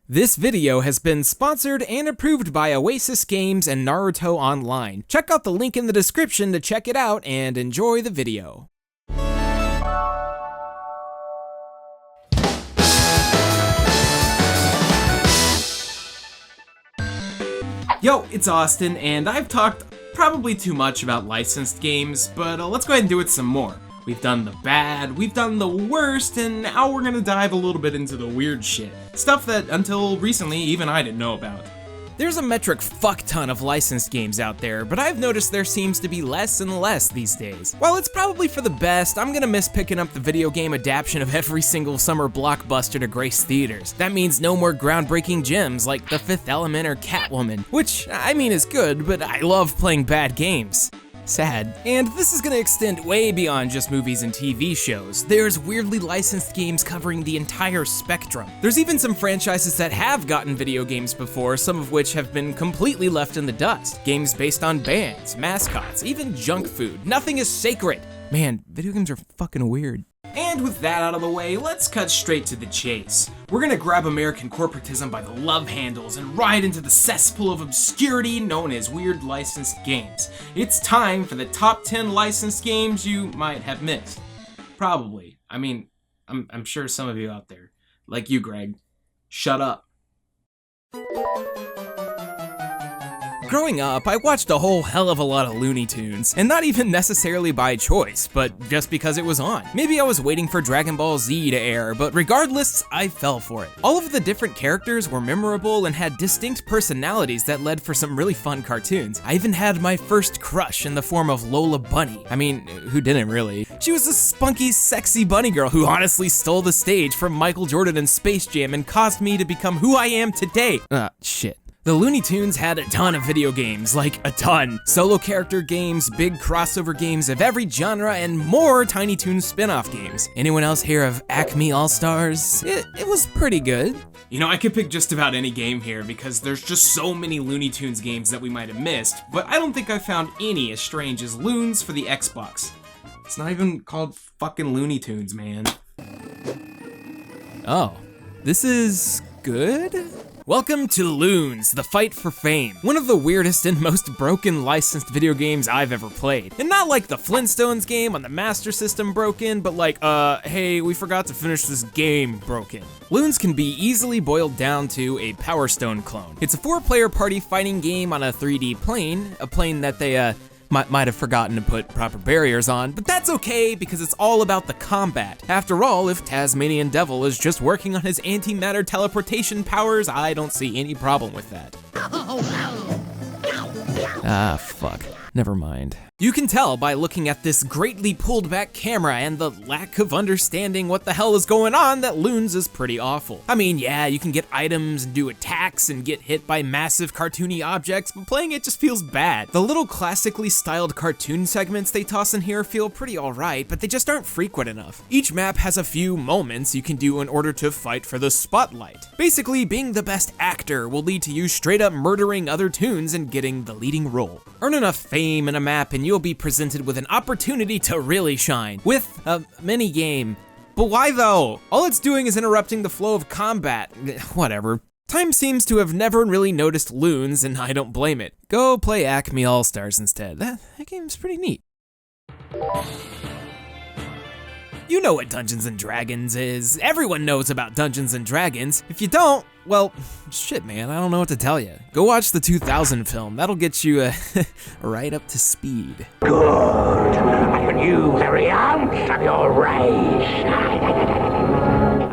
This video has been sponsored and approved by Oasis Games and Naruto Online. Check out the link in the description to check it out and enjoy the video. Yo, it's Austin, and I've talked probably too much about licensed games, but let's go ahead and do it some more. We've done the bad, we've done the worst, and now we're gonna dive a little bit into the weird shit. Stuff that, until recently, even I didn't know about. There's a metric fuck ton of licensed games out there, but I've noticed there seems to be less and less these days. While it's probably for the best, I'm gonna miss picking up the video game adaptation of every single summer blockbuster to grace theaters. That means no more groundbreaking gems like The Fifth Element or Catwoman, which, I mean, is good, but I love playing bad games. Sad. And this is gonna extend way beyond just movies and TV shows. There's weirdly licensed games covering the entire spectrum. There's even some franchises that have gotten video games before, some of which have been completely left in the dust. Games based on bands, mascots, even junk food. Nothing is sacred. Man, video games are fucking weird. And with that out of the way, let's cut straight to the chase. We're gonna grab American corporatism by the love handles and ride into the cesspool of obscurity known as weird licensed games. It's time for the top 10 licensed games you might have missed. Probably. I mean, I'm sure some of you out there, like you, Greg, shut up. Growing up, I watched a whole hell of a lot of Looney Tunes, and not even necessarily by choice, but just because it was on. Maybe I was waiting for Dragon Ball Z to air, but regardless, I fell for it. All of the different characters were memorable and had distinct personalities that led for some really fun cartoons. I even had my first crush in the form of Lola Bunny. I mean, who didn't really? She was a spunky, sexy bunny girl who honestly stole the stage from Michael Jordan in Space Jam and caused me to become who I am today. Shit. The Looney Tunes had a ton of video games, like a ton. Solo character games, big crossover games of every genre, and more Tiny Toons spin-off games. Anyone else hear of Acme All-Stars? It was pretty good. You know, I could pick just about any game here because there's just so many Looney Tunes games that we might have missed, but I don't think I found any as strange as Loons for the Xbox. It's not even called fucking Looney Tunes, man. Oh, this is good? Welcome to Loons, The Fight for Fame. One of the weirdest and most broken licensed video games I've ever played. And not like the Flintstones game on the Master System broken, but like, hey, we forgot to finish this game broken. Loons can be easily boiled down to a Power Stone clone. It's a 4-player party fighting game on a 3D plane, a plane that they, might have forgotten to put proper barriers on, but that's okay because it's all about the combat. After all, if Tasmanian Devil is just working on his antimatter teleportation powers, I don't see any problem with that. Ah, fuck. Never mind. You can tell by looking at this greatly pulled back camera and the lack of understanding what the hell is going on that Loons is pretty awful. I mean, yeah, you can get items and do attacks and get hit by massive cartoony objects, but playing it just feels bad. The little classically styled cartoon segments they toss in here feel pretty alright, but they just aren't frequent enough. Each map has a few moments you can do in order to fight for the spotlight. Basically, being the best actor will lead to you straight up murdering other toons and getting the leading role. Earn enough fame in a map and you'll be presented with an opportunity to really shine, with a mini-game. But why though? All it's doing is interrupting the flow of combat. Whatever. Time seems to have never really noticed Loons, and I don't blame it. Go play Acme All-Stars instead. That game's pretty neat. You know what Dungeons & Dragons is. Everyone knows about Dungeons & Dragons. If you don't, well, shit man, I don't know what to tell you. Go watch the 2000 film. That'll get you right up to speed. Good. I renew every ounce of your rage.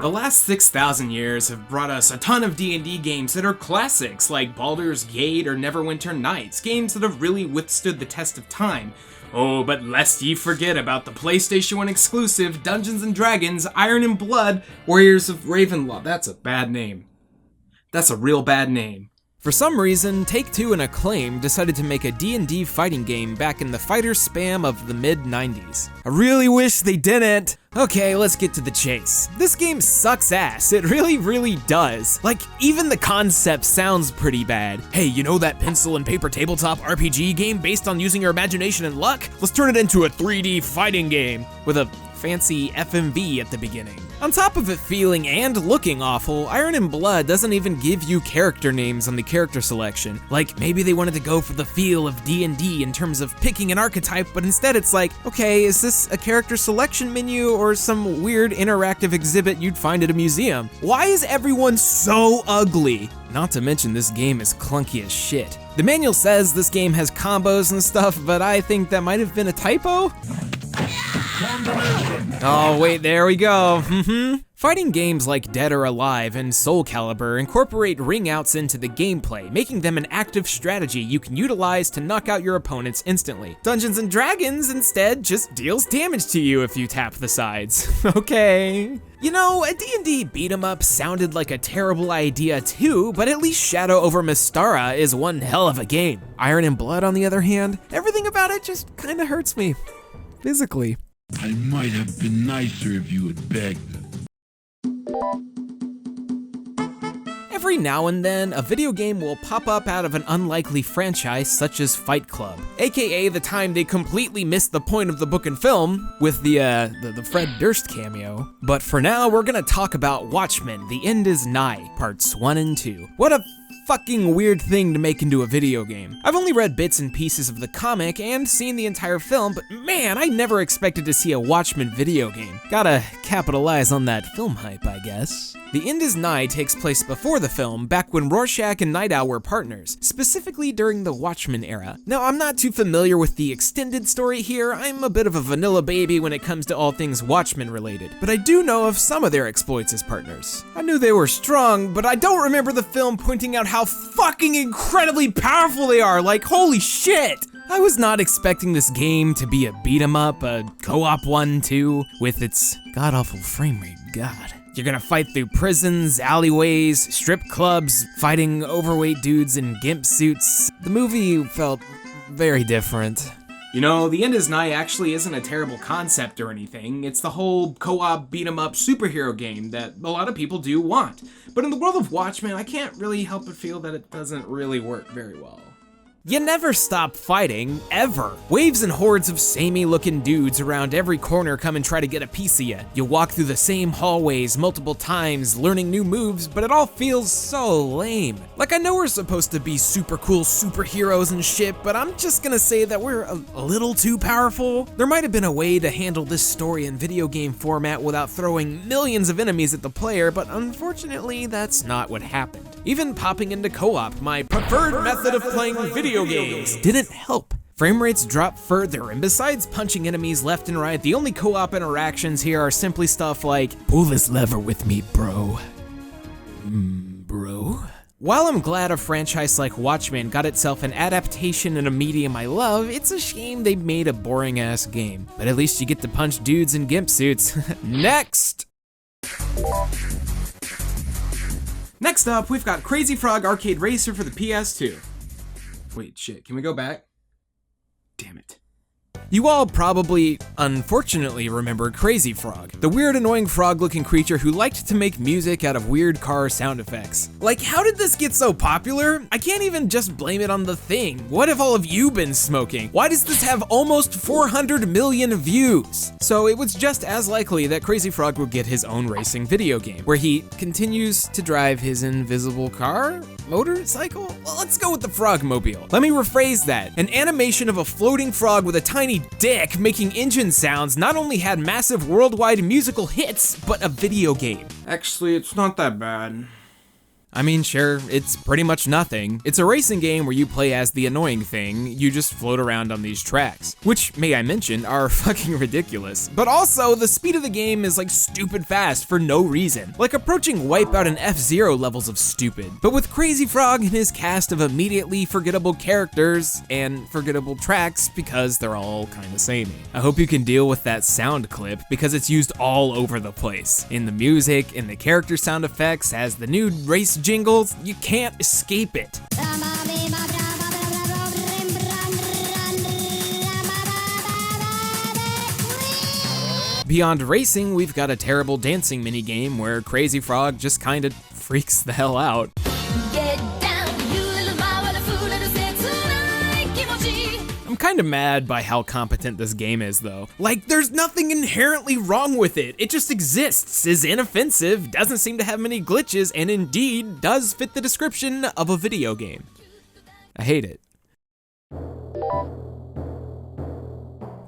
The last 6,000 years have brought us a ton of D&D games that are classics, like Baldur's Gate or Neverwinter Nights, games that have really withstood the test of time. Oh, but lest ye forget about the PlayStation 1 exclusive Dungeons & Dragons Iron and Blood Warriors of Ravenloft. That's a bad name. That's a real bad name. For some reason, Take-Two and Acclaim decided to make a D&D fighting game back in the fighter spam of the mid-90s. I really wish they didn't. Okay, let's get to the chase. This game sucks ass, it really does. Like, even the concept sounds pretty bad. Hey, you know that pencil and paper tabletop RPG game based on using your imagination and luck? Let's turn it into a 3D fighting game with a fancy FMV at the beginning. On top of it feeling and looking awful, Iron and Blood doesn't even give you character names on the character selection. Like, maybe they wanted to go for the feel of D&D in terms of picking an archetype, but instead it's like, okay, is this a character selection menu or some weird interactive exhibit you'd find at a museum? Why is everyone so ugly? Not to mention this game is clunky as shit. The manual says this game has combos and stuff, but I think that might have been a typo. Oh wait, there we go. Fighting games like Dead or Alive and Soul Calibur incorporate ring outs into the gameplay, making them an active strategy you can utilize to knock out your opponents instantly. Dungeons & Dragons instead just deals damage to you if you tap the sides. Okay. You know, a D&D beat 'em up sounded like a terrible idea too, but at least Shadow over Mystara is one hell of a game. Iron and Blood, on the other hand, everything about it just kinda hurts me. Physically. I might have been nicer if you had begged. Every now and then, a video game will pop up out of an unlikely franchise such as Fight Club, aka the time they completely missed the point of the book and film with the Fred Durst cameo. But for now, we're gonna talk about Watchmen, The End is Nigh, parts 1 and 2. What a fucking weird thing to make into a video game. I've only read bits and pieces of the comic and seen the entire film, but man, I never expected to see a Watchmen video game. Gotta capitalize on that film hype, I guess. The End is Nigh takes place before the film, back when Rorschach and Night Owl were partners, specifically during the Watchmen era. Now, I'm not too familiar with the extended story here. I'm a bit of a vanilla baby when it comes to all things Watchmen related, but I do know of some of their exploits as partners. I knew they were strong, but I don't remember the film pointing out how fucking incredibly powerful they are. Like, holy shit! I was not expecting this game to be a beat 'em up, a co-op one too, with its god-awful frame rate, god. You're gonna fight through prisons, alleyways, strip clubs, fighting overweight dudes in gimp suits. The movie felt very different. You know, The End is Nigh actually isn't a terrible concept or anything. It's the whole co-op beat-em-up superhero game that a lot of people do want. But in the world of Watchmen, I can't really help but feel that it doesn't really work very well. You never stop fighting, ever. Waves and hordes of samey-looking dudes around every corner come and try to get a piece of you. You walk through the same hallways multiple times, learning new moves, but it all feels so lame. Like, I know we're supposed to be super cool superheroes and shit, but I'm just gonna say that we're a little too powerful. There might have been a way to handle this story in video game format without throwing millions of enemies at the player, but unfortunately, that's not what happened. Even popping into co-op, my preferred method of playing video games, didn't help. Frame rates drop further, and besides punching enemies left and right, the only co-op interactions here are simply stuff like, pull this lever with me, bro. Bro? While I'm glad a franchise like Watchmen got itself an adaptation in a medium I love, it's a shame they made a boring-ass game. But at least you get to punch dudes in gimp suits. Next! Next up, we've got Crazy Frog Arcade Racer for the PS2. Wait, shit, can we go back? Damn it. You all probably, unfortunately, remember Crazy Frog, the weird, annoying frog-looking creature who liked to make music out of weird car sound effects. Like, how did this get so popular? I can't even just blame it on the thing. What have all of you been smoking? Why does this have almost 400 million views? So it was just as likely that Crazy Frog would get his own racing video game, where he continues to drive his invisible car? Motorcycle? Well, let's go with the Frogmobile. Let me rephrase that. An animation of a floating frog with a tiny dick making engine sounds not only had massive worldwide musical hits, but a video game. Actually, it's not that bad. I mean, sure, it's pretty much nothing. It's a racing game where you play as the annoying thing, you just float around on these tracks, which, may I mention, are fucking ridiculous. But also, the speed of the game is like stupid fast for no reason, like approaching Wipeout and F-Zero levels of stupid. But with Crazy Frog and his cast of immediately forgettable characters and forgettable tracks because they're all kinda samey. I hope you can deal with that sound clip because it's used all over the place. In the music, in the character sound effects, as the new race jingles, you can't escape it. Beyond racing, we've got a terrible dancing minigame where Crazy Frog just kinda freaks the hell out. I'm kinda mad by how competent this game is though. Like, there's nothing inherently wrong with it. It just exists, is inoffensive, doesn't seem to have many glitches, and indeed does fit the description of a video game. I hate it.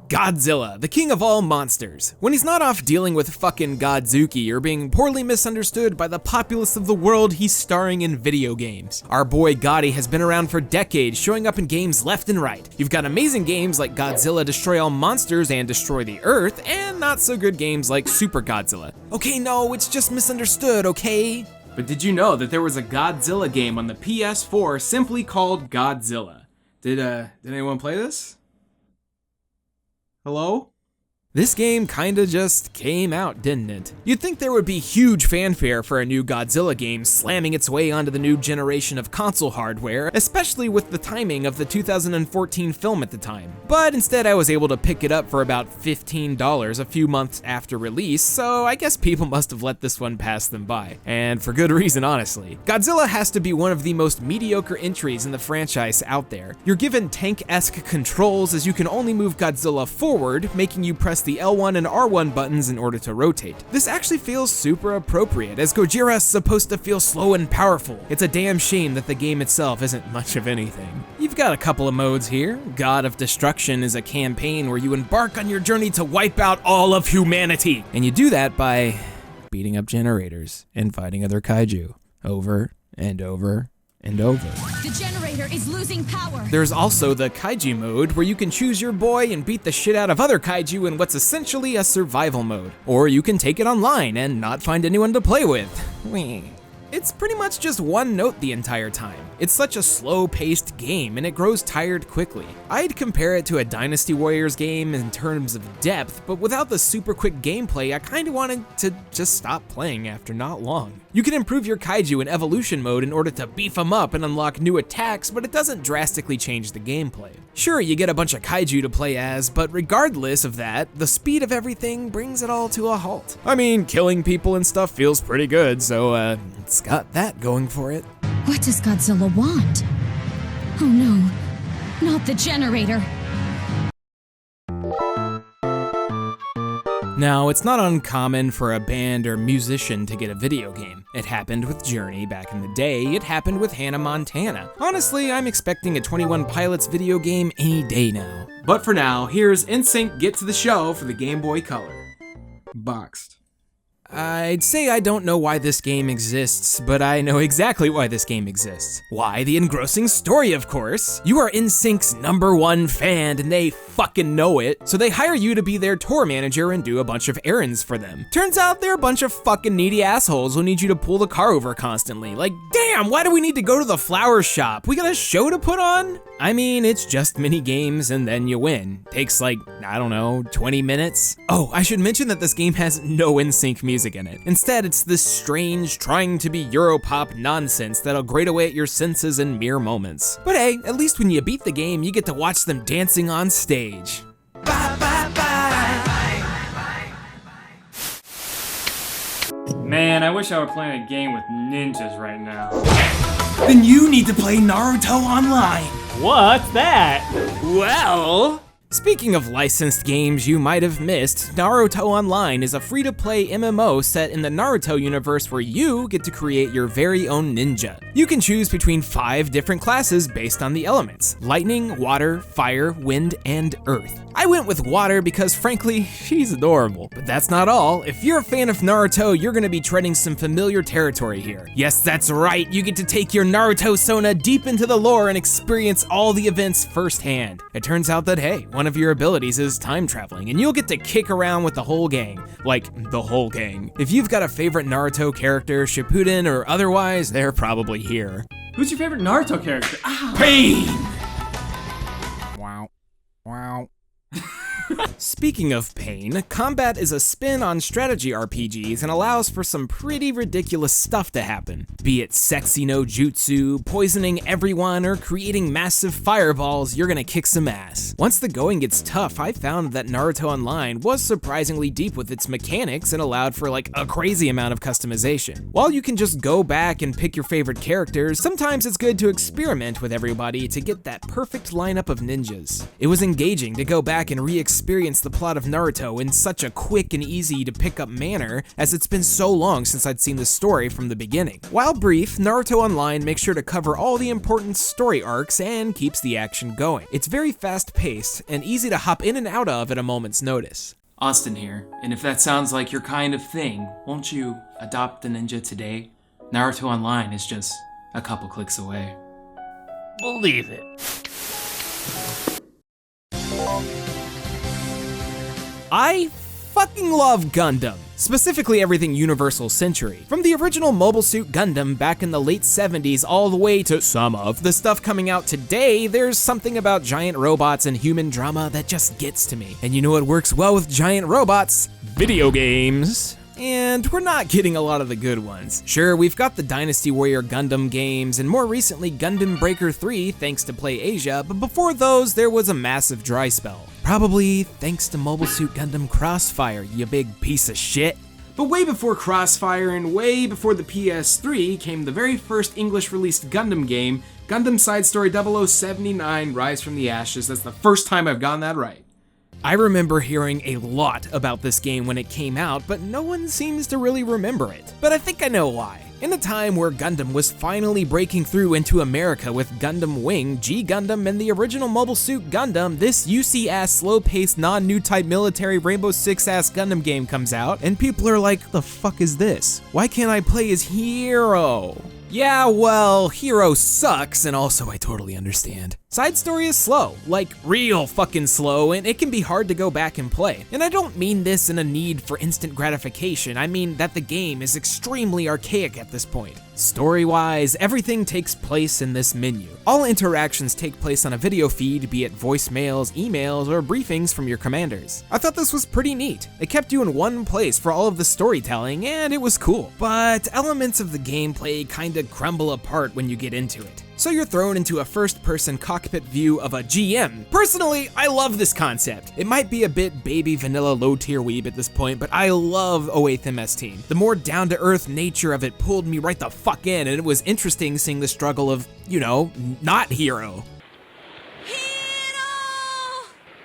Godzilla, the king of all monsters. When he's not off dealing with fucking Godzuki or being poorly misunderstood by the populace of the world, he's starring in video games. Our boy Gotti has been around for decades, showing up in games left and right. You've got amazing games like Godzilla Destroy All Monsters and Destroy the Earth, and not so good games like Super Godzilla. Okay, no, it's just misunderstood, okay? But did you know that there was a Godzilla game on the PS4 simply called Godzilla? Did anyone play this? Hello? This game kinda just came out, didn't it? You'd think there would be huge fanfare for a new Godzilla game slamming its way onto the new generation of console hardware, especially with the timing of the 2014 film at the time. But instead I was able to pick it up for about $15 a few months after release, so I guess people must have let this one pass them by. And for good reason, honestly. Godzilla has to be one of the most mediocre entries in the franchise out there. You're given tank-esque controls as you can only move Godzilla forward, making you press the L1 and R1 buttons in order to rotate. This actually feels super appropriate, as Gojira's supposed to feel slow and powerful. It's a damn shame that the game itself isn't much of anything. You've got a couple of modes here. God of Destruction is a campaign where you embark on your journey to wipe out all of humanity. And you do that by beating up generators and fighting other kaiju over and over and over. The generator is losing power. There's also the kaiju mode, where you can choose your boy and beat the shit out of other kaiju in what's essentially a survival mode. Or you can take it online and not find anyone to play with. It's pretty much just one note the entire time. It's such a slow-paced game, and it grows tired quickly. I'd compare it to a Dynasty Warriors game in terms of depth, but without the super quick gameplay, I kinda wanted to just stop playing after not long. You can improve your kaiju in evolution mode in order to beef them up and unlock new attacks, but it doesn't drastically change the gameplay. Sure, you get a bunch of kaiju to play as, but regardless of that, the speed of everything brings it all to a halt. I mean, killing people and stuff feels pretty good, so it's got that going for it. What does Godzilla want? Oh no, not the generator. Now, it's not uncommon for a band or musician to get a video game. It happened with Journey back in the day, it happened with Hannah Montana. Honestly, I'm expecting a 21 Pilots video game any day now. But for now, here's Insync Get to the Show for the Game Boy Color. Boxed. I'd say I don't know why this game exists, but I know exactly why this game exists. Why? The engrossing story, of course. You are Insync's #1 fan, and they fucking know it, so they hire you to be their tour manager and do a bunch of errands for them. Turns out they're a bunch of fucking needy assholes who need you to pull the car over constantly. Like, damn, why do we need to go to the flower shop? We got a show to put on? I mean, it's just mini games and then you win. Takes like, I don't know, 20 minutes? Oh, I should mention that this game has no Insync music in it. Instead, it's this strange, trying to be Europop nonsense that'll grate away at your senses in mere moments. But hey, at least when you beat the game, you get to watch them dancing on stage. Bye, bye, bye. Man, I wish I were playing a game with ninjas right now. Then you need to play Naruto Online. What's that? Well... Speaking of licensed games you might have missed, Naruto Online is a free-to-play MMO set in the Naruto universe where you get to create your very own ninja. You can choose between 5 different classes based on the elements: lightning, water, fire, wind, and earth. I went with water because frankly, she's adorable. But that's not all. If you're a fan of Naruto, you're gonna be treading some familiar territory here. Yes, that's right, you get to take your Naruto Sona deep into the lore and experience all the events firsthand. It turns out that, hey, one of your abilities is time traveling, and you'll get to kick around with the whole gang. Like, the whole gang. If you've got a favorite Naruto character, Shippuden or otherwise, they're probably here. Who's your favorite Naruto character? Ah, pain! Wow. Wow. Speaking of pain, combat is a spin on strategy RPGs and allows for some pretty ridiculous stuff to happen. Be it sexy no jutsu, poisoning everyone, or creating massive fireballs, you're gonna kick some ass. Once the going gets tough, I found that Naruto Online was surprisingly deep with its mechanics and allowed for like a crazy amount of customization. While you can just go back and pick your favorite characters, sometimes it's good to experiment with everybody to get that perfect lineup of ninjas. It was engaging to go back and re-experience the plot of Naruto in such a quick and easy to pick up manner, as it's been so long since I'd seen the story from the beginning. While brief, Naruto Online makes sure to cover all the important story arcs and keeps the action going. It's very fast-paced and easy to hop in and out of at a moment's notice. Austin here, and if that sounds like your kind of thing, won't you adopt a ninja today? Naruto Online is just a couple clicks away. Believe it. I fucking love Gundam. Specifically everything Universal Century. From the original Mobile Suit Gundam back in the late 70s all the way to some of the stuff coming out today, there's something about giant robots and human drama that just gets to me. And you know what works well with giant robots? Video games. And we're not getting a lot of the good ones. Sure, we've got the Dynasty Warrior Gundam games, and more recently Gundam Breaker 3 thanks to PlayAsia, but before those there was a massive dry spell. Probably thanks to Mobile Suit Gundam Crossfire, you big piece of shit. But way before Crossfire and way before the PS3 came the very first English released Gundam game, Gundam Side Story 0079 Rise from the Ashes. That's the first time I've gotten that right. I remember hearing a lot about this game when it came out, but no one seems to really remember it. But I think I know why. In a time where Gundam was finally breaking through into America with Gundam Wing, G Gundam, and the original Mobile Suit Gundam, this UC-ass, slow-paced, non-new type military Rainbow Six-ass Gundam game comes out, and people are like, the fuck is this? Why can't I play as Hero? Yeah, well, Hero sucks, and also I totally understand. Side story is slow, like real fucking slow, and it can be hard to go back and play. And I don't mean this in a need for instant gratification, I mean that the game is extremely archaic at this point. Story-wise, everything takes place in this menu. All interactions take place on a video feed, be it voicemails, emails, or briefings from your commanders. I thought this was pretty neat. It kept you in one place for all of the storytelling, and it was cool. But elements of the gameplay kinda crumble apart when you get into it. So you're thrown into a first-person cockpit view of a GM. Personally, I love this concept. It might be a bit baby vanilla low-tier weeb at this point, but I love 08th MS Team. The more down-to-earth nature of it pulled me right the fuck in, and it was interesting seeing the struggle of, you know, not Hero. Hero!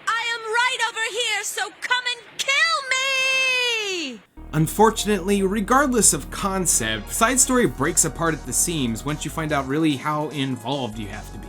I am right over here, so come and kill me! Unfortunately, regardless of concept, Side Story breaks apart at the seams once you find out really how involved you have to be.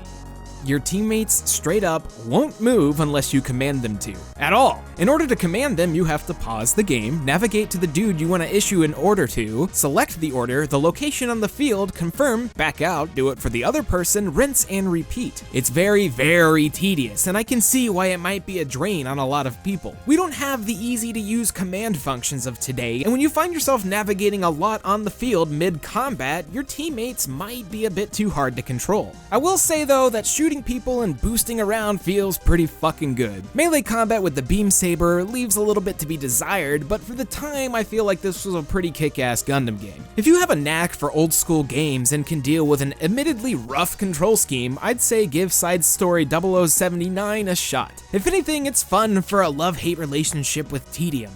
Your teammates straight up won't move unless you command them to, at all. In order to command them, you have to pause the game, navigate to the dude you want to issue an order to, select the order, the location on the field, confirm, back out, do it for the other person, rinse and repeat. It's very, very tedious, and I can see why it might be a drain on a lot of people. We don't have the easy to use command functions of today, and when you find yourself navigating a lot on the field mid-combat, your teammates might be a bit too hard to control. I will say though that shooting people and boosting around feels pretty fucking good. Melee combat with the beam saber leaves a little bit to be desired, but for the time I feel like this was a pretty kick-ass Gundam game. If you have a knack for old school games and can deal with an admittedly rough control scheme, I'd say give Side Story 0079 a shot. If anything, it's fun for a love-hate relationship with tedium.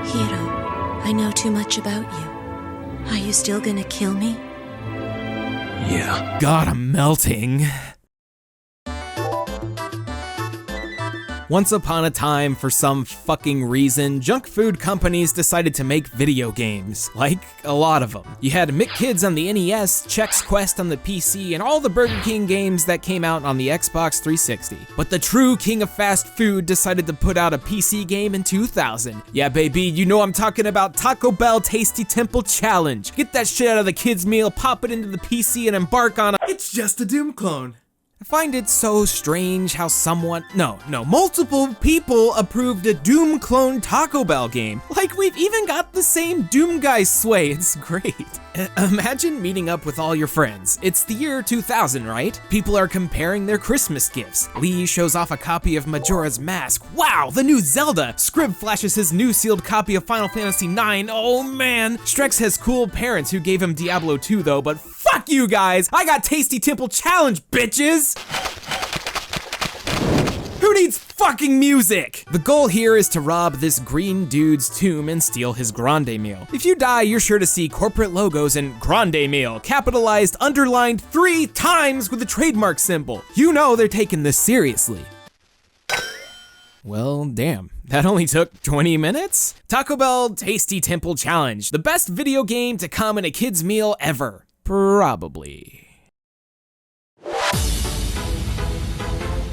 Hero, I know too much about you. Are you still gonna kill me? Yeah. God, I'm melting. Once upon a time, for some fucking reason, junk food companies decided to make video games. Like, a lot of them. You had McKids on the NES, Chex Quest on the PC, and all the Burger King games that came out on the Xbox 360. But the true king of fast food decided to put out a PC game in 2000. Yeah, baby, you know I'm talking about Taco Bell Tasty Temple Challenge. Get that shit out of the kids' meal, pop it into the PC, and embark on a— It's just a Doom clone. I find it so strange how multiple people approved a Doom clone Taco Bell game. Like, we've even got the same Doom guy sway, it's great. Imagine meeting up with all your friends. It's the year 2000, right? People are comparing their Christmas gifts. Lee shows off a copy of Majora's Mask. Wow, the new Zelda! Scrib flashes his new sealed copy of Final Fantasy IX. Oh man! Strex has cool parents who gave him Diablo 2 though, but fuck you guys! I got Tasty Temple Challenge, bitches! Who needs fucking music? The goal here is to rob this green dude's tomb and steal his grande meal. If you die, you're sure to see corporate logos and grande meal capitalized, underlined 3 times with a trademark symbol. You know they're taking this seriously. Well, damn. That only took 20 minutes? Taco Bell Tasty Temple Challenge, the best video game to come in a kid's meal ever. Probably.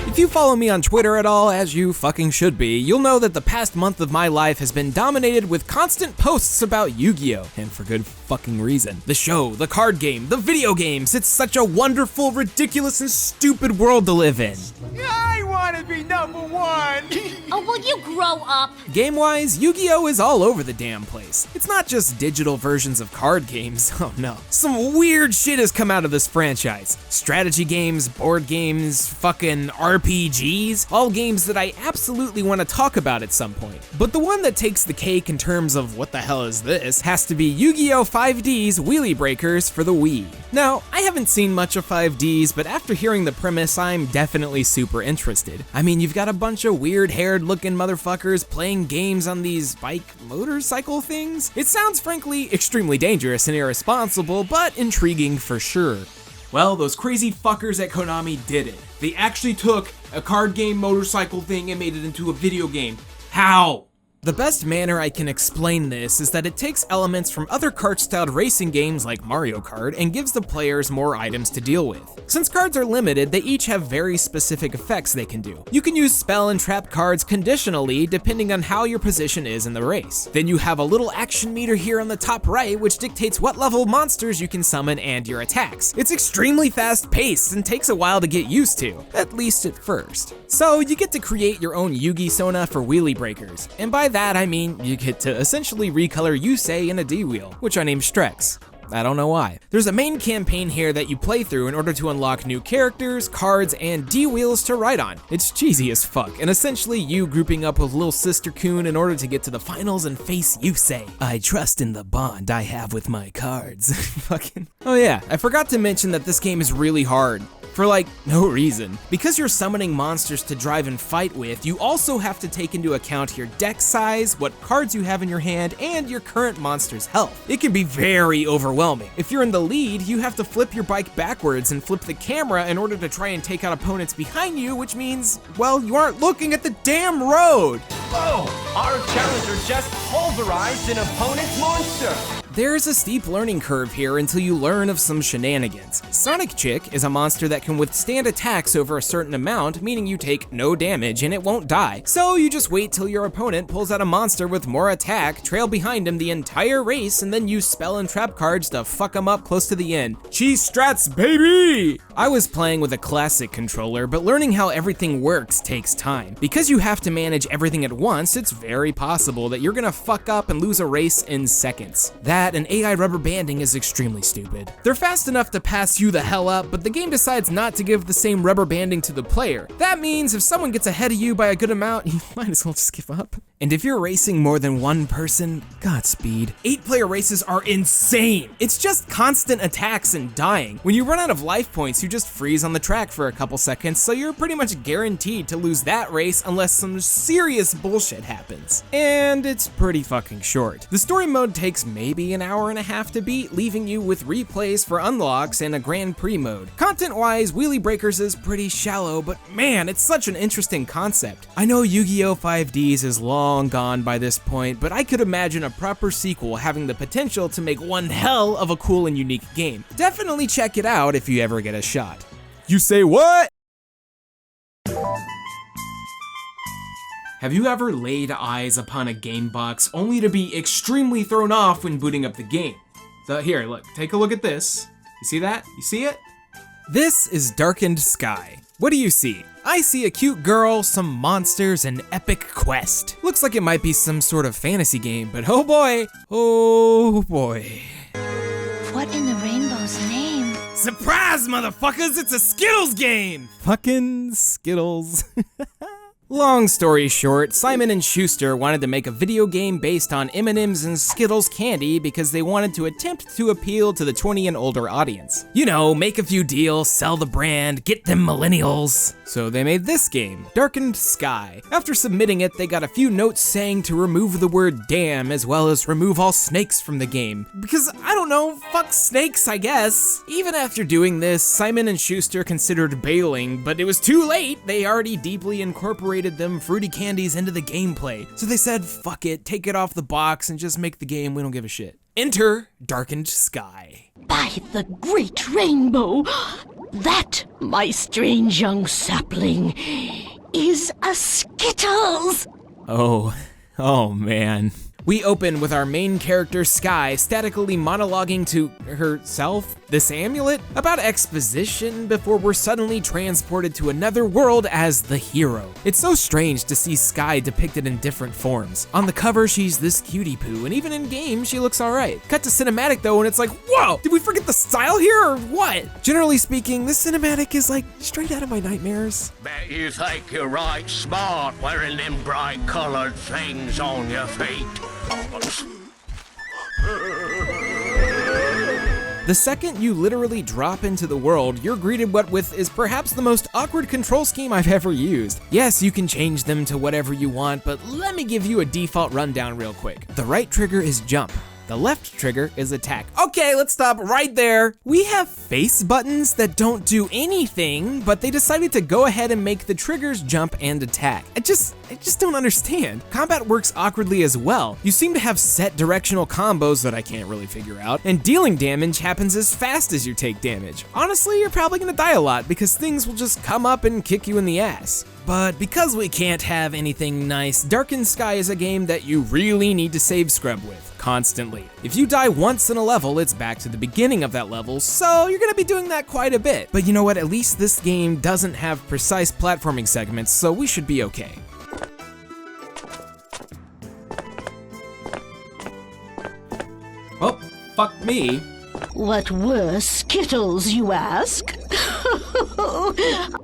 If you follow me on Twitter at all, as you fucking should be, you'll know that the past month of my life has been dominated with constant posts about Yu-Gi-Oh! And for good fucking reason. The show, the card game, the video games, it's such a wonderful, ridiculous, and stupid world to live in. I wanna be number 1! Oh, will you grow up? Game-wise, Yu-Gi-Oh! Is all over the damn place. It's not just digital versions of card games, oh no. Some weird shit has come out of this franchise. Strategy games, board games, fucking RPGs, all games that I absolutely want to talk about at some point. But the one that takes the cake in terms of what the hell is this has to be Yu-Gi-Oh! 5D's Wheelie Breakers for the Wii. Now, I haven't seen much of 5Ds, but after hearing the premise, I'm definitely super interested. I mean, you've got a bunch of weird-haired looking motherfuckers playing games on these bike motorcycle things. It sounds frankly extremely dangerous and irresponsible, but intriguing for sure. Well, those crazy fuckers at Konami did it. They actually took a card game motorcycle thing and made it into a video game. How? The best manner I can explain this is that it takes elements from other kart-styled racing games like Mario Kart and gives the players more items to deal with. Since cards are limited, they each have very specific effects they can do. You can use spell and trap cards conditionally depending on how your position is in the race. Then you have a little action meter here on the top right which dictates what level monsters you can summon and your attacks. It's extremely fast-paced and takes a while to get used to, at least at first. So you get to create your own Yugi Sona for Wheelie Breakers, and by that I mean you get to essentially recolor Yusei in a D-Wheel, which I named Strex. I don't know why. There's a main campaign here that you play through in order to unlock new characters, cards, and D-Wheels to ride on. It's cheesy as fuck, and essentially you grouping up with little sister Kun in order to get to the finals and face Yusei. I trust in the bond I have with my cards. Fucking. Oh yeah, I forgot to mention that this game is really hard. For like, no reason. Because you're summoning monsters to drive and fight with, you also have to take into account your deck size, what cards you have in your hand, and your current monster's health. It can be very overwhelming. If you're in the lead, you have to flip your bike backwards and flip the camera in order to try and take out opponents behind you, which means, well, you aren't looking at the damn road. Oh, our challenger just pulverized an opponent's monster! There's a steep learning curve here until you learn of some shenanigans. Sonic Chick is a monster that can withstand attacks over a certain amount, meaning you take no damage and it won't die. So you just wait till your opponent pulls out a monster with more attack, trail behind him the entire race, and then use spell and trap cards to fuck him up close to the end. Cheese strats, baby! I was playing with a classic controller, but learning how everything works takes time. Because you have to manage everything at once, it's very possible that you're gonna fuck up and lose a race in seconds. That and AI rubber banding is extremely stupid. They're fast enough to pass you the hell up, but the game decides not to give the same rubber banding to the player. That means if someone gets ahead of you by a good amount, you might as well just give up. And if you're racing more than one person, Godspeed. 8-player races are insane. It's just constant attacks and dying. When you run out of life points, you just freeze on the track for a couple seconds, so you're pretty much guaranteed to lose that race unless some serious bullshit happens. And it's pretty fucking short. The story mode takes maybe an hour and a half to beat, leaving you with replays for unlocks and a Grand Prix mode. Content-wise, Wheelie Breakers is pretty shallow, but man, it's such an interesting concept. I know Yu-Gi-Oh! 5Ds is long gone by this point, but I could imagine a proper sequel having the potential to make one hell of a cool and unique game. Definitely check it out if you ever get a shot. You say what? Have you ever laid eyes upon a game box only to be extremely thrown off when booting up the game? Here, look, take a look at this. You see that? You see it? This is Darkened Sky. What do you see? I see a cute girl, some monsters, and epic quest. Looks like it might be some sort of fantasy game, but oh boy. What in the rainbow's name? Surprise, motherfuckers, it's a Skittles game! Fucking Skittles. Long story short, Simon and Schuster wanted to make a video game based on M&M's and Skittles candy because they wanted to attempt to appeal to the 20 and older audience. You know, make a few deals, sell the brand, get them millennials. So they made this game, Darkened Sky. After submitting it, they got a few notes saying to remove the word damn as well as remove all snakes from the game. Because, I don't know, fuck snakes, I guess. Even after doing this, Simon and Schuster considered bailing, but it was too late. They already deeply incorporated them fruity candies into the gameplay. So they said, fuck it, take it off the box and just make the game, we don't give a shit. Enter Darkened Sky. By the great rainbow, that, my strange young sapling, is a Skittles! Oh man. We open with our main character, Sky, statically monologuing to herself, this amulet, about exposition before we're suddenly transported to another world as the hero. It's so strange to see Sky depicted in different forms. On the cover, she's this cutie poo, and even in game, she looks alright. Cut to cinematic though, and it's like, whoa, did we forget the style here or what? Generally speaking, this cinematic is like straight out of my nightmares. Bet you think you're right smart wearing them bright colored things on your feet. The second you literally drop into the world, you're greeted with is perhaps the most awkward control scheme I've ever used. Yes, you can change them to whatever you want, but let me give you a default rundown real quick. The right trigger is jump. The left trigger is attack. Okay, let's stop right there. We have face buttons that don't do anything, but they decided to go ahead and make the triggers jump and attack. I just don't understand. Combat works awkwardly as well. You seem to have set directional combos that I can't really figure out, and dealing damage happens as fast as you take damage. Honestly, you're probably gonna die a lot because things will just come up and kick you in the ass. But because we can't have anything nice, Darkened Sky is a game that you really need to save scrub with, constantly. If you die once in a level, it's back to the beginning of that level, so you're gonna be doing that quite a bit. But you know what, at least this game doesn't have precise platforming segments, so we should be okay. Well, fuck me. What were Skittles, you ask?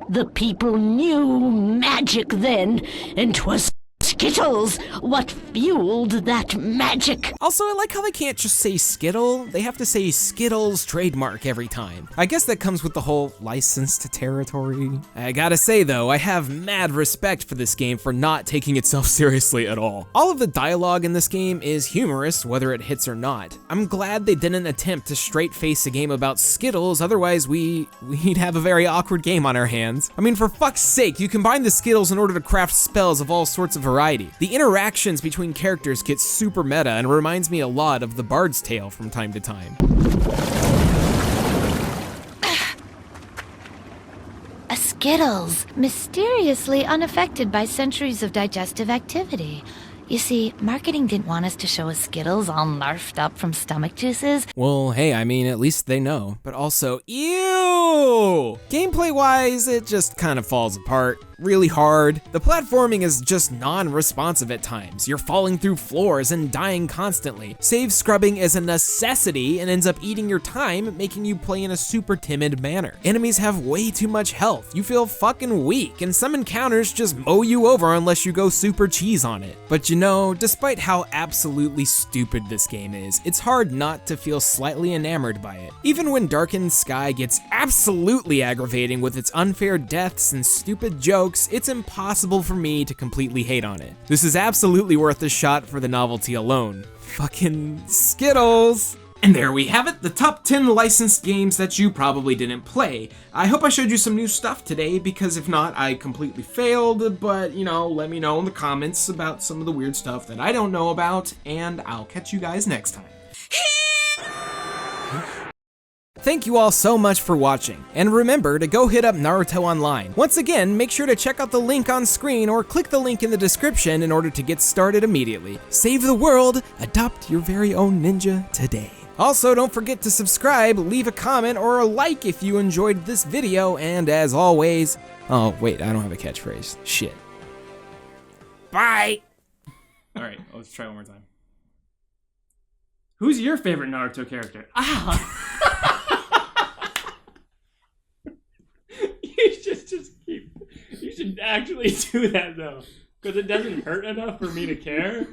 The people knew magic then, and 'twas Skittles what fueled that magic. Also, I like how they can't just say Skittle, they have to say Skittles trademark every time. I guess that comes with the whole licensed territory. I gotta say though, I have mad respect for this game for not taking itself seriously at all. All of the dialogue in this game is humorous, whether it hits or not. I'm glad they didn't attempt to straight face a game about Skittles, otherwise we'd have a very awkward game on our hands. I mean, for fuck's sake, you combine the Skittles in order to craft spells of all sorts of variety. The interactions between characters get super meta and reminds me a lot of the Bard's Tale from time to time. A Skittles, mysteriously unaffected by centuries of digestive activity. You see, marketing didn't want us to show us Skittles all narfed up from stomach juices. Well, hey, I mean, at least they know. But also, ew! Gameplay-wise, it just kind of falls apart. Really hard. The platforming is just non-responsive at times. You're falling through floors and dying constantly. Save scrubbing is a necessity and ends up eating your time, making you play in a super timid manner. Enemies have way too much health. You feel fucking weak, and some encounters just mow you over unless you go super cheese on it. But you know, despite how absolutely stupid this game is, it's hard not to feel slightly enamored by it. Even when Darkened Sky gets absolutely aggravating with its unfair deaths and stupid jokes, it's impossible for me to completely hate on it. This is absolutely worth a shot for the novelty alone. Fucking Skittles! And there we have it, the top 10 licensed games that you probably didn't play. I hope I showed you some new stuff today, because if not, I completely failed, but you know, let me know in the comments about some of the weird stuff that I don't know about, and I'll catch you guys next time. Thank you all so much for watching, and remember to go hit up Naruto Online. Once again, make sure to check out the link on screen or click the link in the description in order to get started immediately. Save the world, adopt your very own ninja today. Also, don't forget to subscribe, leave a comment, or a like if you enjoyed this video, and as always... Oh, wait, I don't have a catchphrase. Shit. Bye! Alright, let's try one more time. Who's your favorite Naruto character? You should just keep... You should actually do that, though. Because it doesn't hurt enough for me to care.